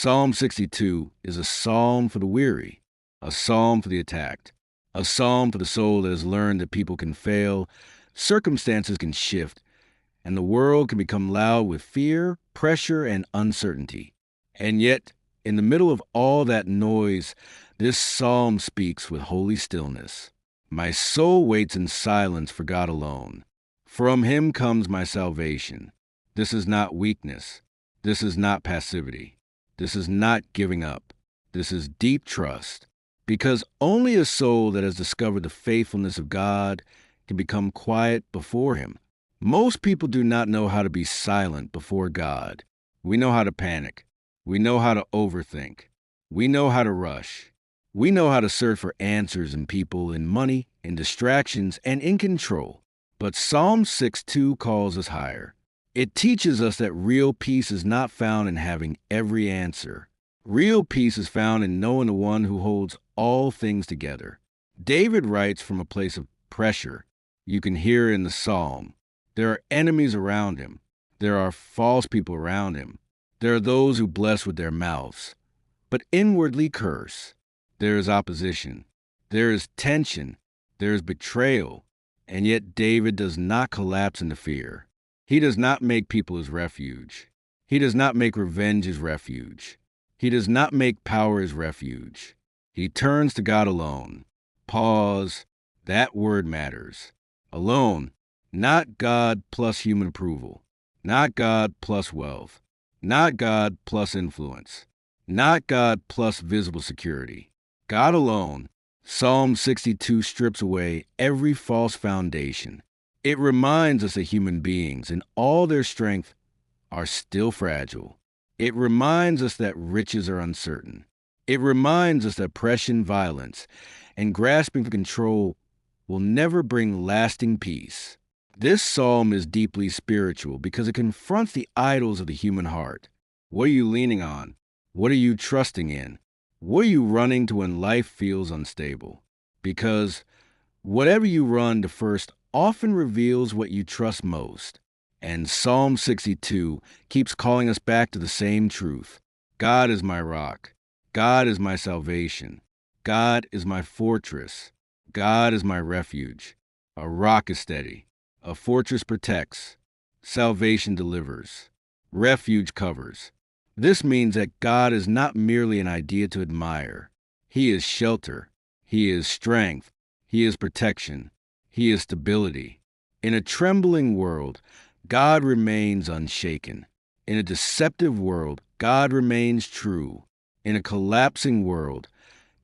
Psalm 62 is a psalm for the weary, a psalm for the attacked, a psalm for the soul that has learned that people can fail, circumstances can shift, and the world can become loud with fear, pressure, and uncertainty. And yet, in the middle of all that noise, this psalm speaks with holy stillness. My soul waits in silence for God alone. From him comes my salvation. This is not weakness. This is not passivity. This is not giving up. This is deep trust. Because only a soul that has discovered the faithfulness of God can become quiet before him. Most people do not know how to be silent before God. We know how to panic. We know how to overthink. We know how to rush. We know how to search for answers in people, in money, in distractions, and in control. But Psalm 6:2 calls us higher. It teaches us that real peace is not found in having every answer. Real peace is found in knowing the one who holds all things together. David writes from a place of pressure. You can hear in the psalm. There are enemies around him. There are false people around him. There are those who bless with their mouths, but inwardly curse. There is opposition. There is tension. There is betrayal. And yet David does not collapse into fear. He does not make people his refuge. He does not make revenge his refuge. He does not make power his refuge. He turns to God alone. Pause. That word matters. Alone. Not God plus human approval. Not God plus wealth. Not God plus influence. Not God plus visible security. God alone. Psalm 62 strips away every false foundation. It reminds us that human beings, in all their strength, are still fragile. It reminds us that riches are uncertain. It reminds us that oppression, violence, and grasping for control will never bring lasting peace. This psalm is deeply spiritual because it confronts the idols of the human heart. What are you leaning on? What are you trusting in? What are you running to when life feels unstable? Because whatever you run to first often reveals what you trust most. And Psalm 62 keeps calling us back to the same truth. God is my rock. God is my salvation. God is my fortress. God is my refuge. A rock is steady. A fortress protects. Salvation delivers. Refuge covers. This means that God is not merely an idea to admire. He is shelter. He is strength. He is protection. He is stability. In a trembling world, God remains unshaken. In a deceptive world, God remains true. In a collapsing world,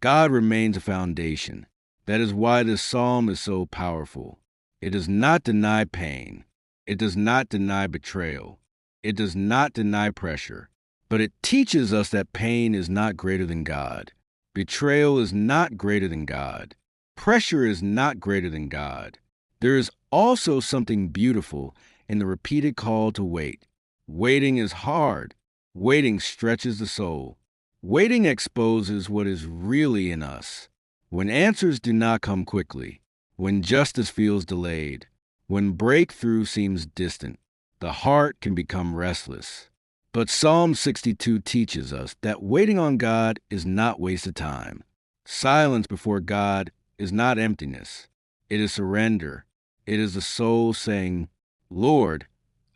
God remains a foundation. That is why this psalm is so powerful. It does not deny pain. It does not deny betrayal. It does not deny pressure. But it teaches us that pain is not greater than God. Betrayal is not greater than God. Pressure is not greater than God. There is also something beautiful in the repeated call to wait. Waiting is hard. Waiting stretches the soul. Waiting exposes what is really in us. When answers do not come quickly, when justice feels delayed, when breakthrough seems distant, the heart can become restless. But Psalm 62 teaches us that waiting on God is not wasted time. Silence before God is not emptiness. It is surrender. It is the soul saying, Lord,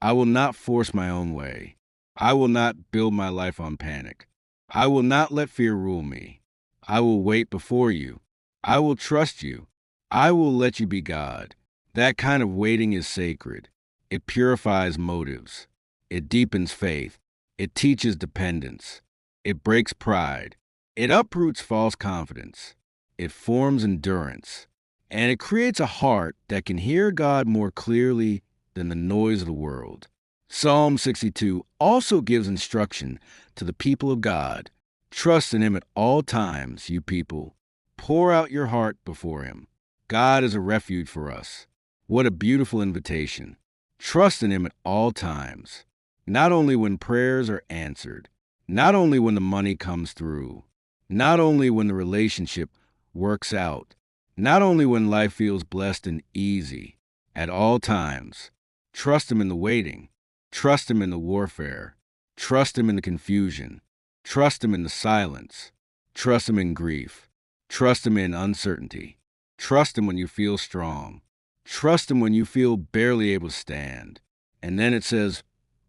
I will not force my own way. I will not build my life on panic. I will not let fear rule me. I will wait before you. I will trust you. I will let you be God. That kind of waiting is sacred. It purifies motives. It deepens faith. It teaches dependence. It breaks pride. It uproots false confidence. It forms endurance. And it creates a heart that can hear God more clearly than the noise of the world. Psalm 62 also gives instruction to the people of God. Trust in him at all times, you people. Pour out your heart before him. God is a refuge for us. What a beautiful invitation. Trust in him at all times. Not only when prayers are answered, not only when the money comes through, not only when the relationship works out, not only when life feels blessed and easy, at all times. Trust him in the waiting. Trust him in the warfare. Trust him in the confusion. Trust Him in the silence. Trust Him in grief. Trust Him in uncertainty. Trust Him when you feel strong. Trust Him when you feel barely able to stand. And then it says,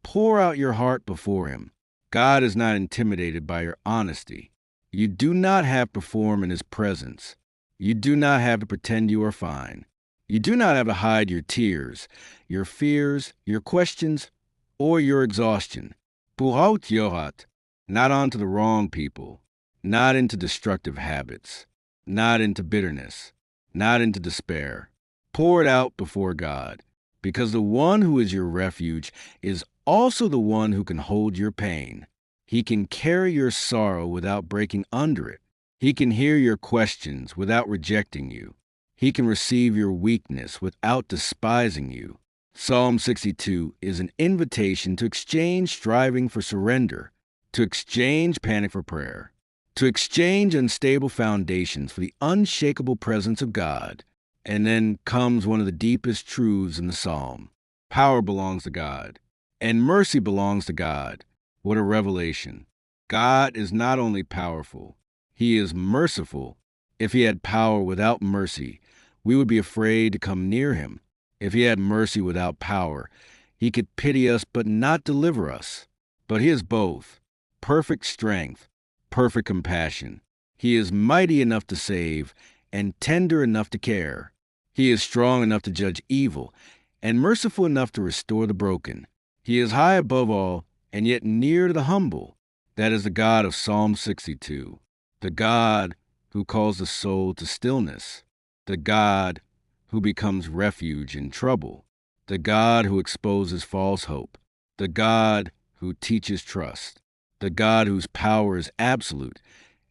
pour out your heart before Him. God is not intimidated by your honesty. You do not have to perform in His presence. You do not have to pretend you are fine. You do not have to hide your tears, your fears, your questions, or your exhaustion. Pour out your heart, not onto the wrong people, not into destructive habits, not into bitterness, not into despair. Pour it out before God, because the one who is your refuge is also the one who can hold your pain. He can carry your sorrow without breaking under it. He can hear your questions without rejecting you. He can receive your weakness without despising you. Psalm 62 is an invitation to exchange striving for surrender, to exchange panic for prayer, to exchange unstable foundations for the unshakable presence of God. And then comes one of the deepest truths in the psalm. Power belongs to God, and mercy belongs to God. What a revelation. God is not only powerful, He is merciful. If He had power without mercy, we would be afraid to come near Him. If He had mercy without power, He could pity us but not deliver us. But He is both. Perfect strength, perfect compassion. He is mighty enough to save and tender enough to care. He is strong enough to judge evil and merciful enough to restore the broken. He is high above all and yet near to the humble. That is the God of Psalm 62, the God who calls the soul to stillness, the God who becomes refuge in trouble, the God who exposes false hope, the God who teaches trust, the God whose power is absolute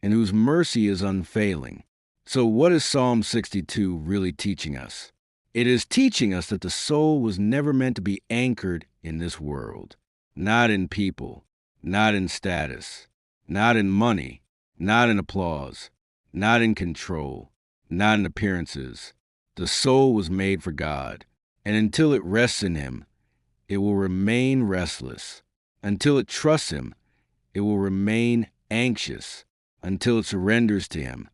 and whose mercy is unfailing. So what is Psalm 62 really teaching us? It is teaching us that the soul was never meant to be anchored in this world, not in people, not in status, not in money, not in applause, not in control, not in appearances. The soul was made for God, and until it rests in Him, it will remain restless. Until it trusts Him, it will remain anxious. Until it surrenders to Him,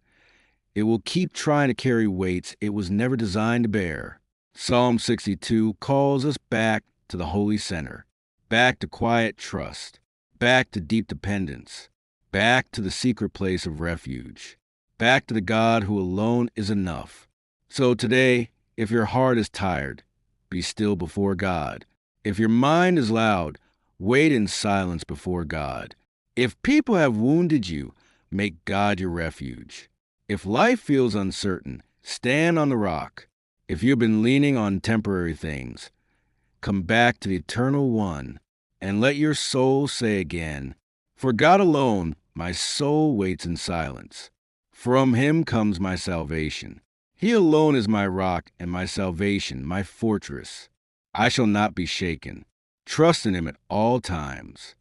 it will keep trying to carry weights it was never designed to bear. Psalm 62 calls us back to the holy center, back to quiet trust, back to deep dependence, back to the secret place of refuge, back to the God who alone is enough. So today, if your heart is tired, be still before God. If your mind is loud, wait in silence before God. If people have wounded you, make God your refuge. If life feels uncertain, stand on the rock. If you've been leaning on temporary things, come back to the Eternal One and let your soul say again, for God alone my soul waits in silence. From Him comes my salvation. He alone is my rock and my salvation, my fortress. I shall not be shaken. Trust in Him at all times.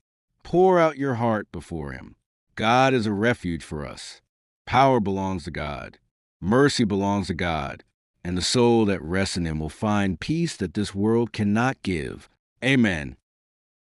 Pour out your heart before Him. God is a refuge for us. Power belongs to God. Mercy belongs to God. And the soul that rests in Him will find peace that this world cannot give. Amen.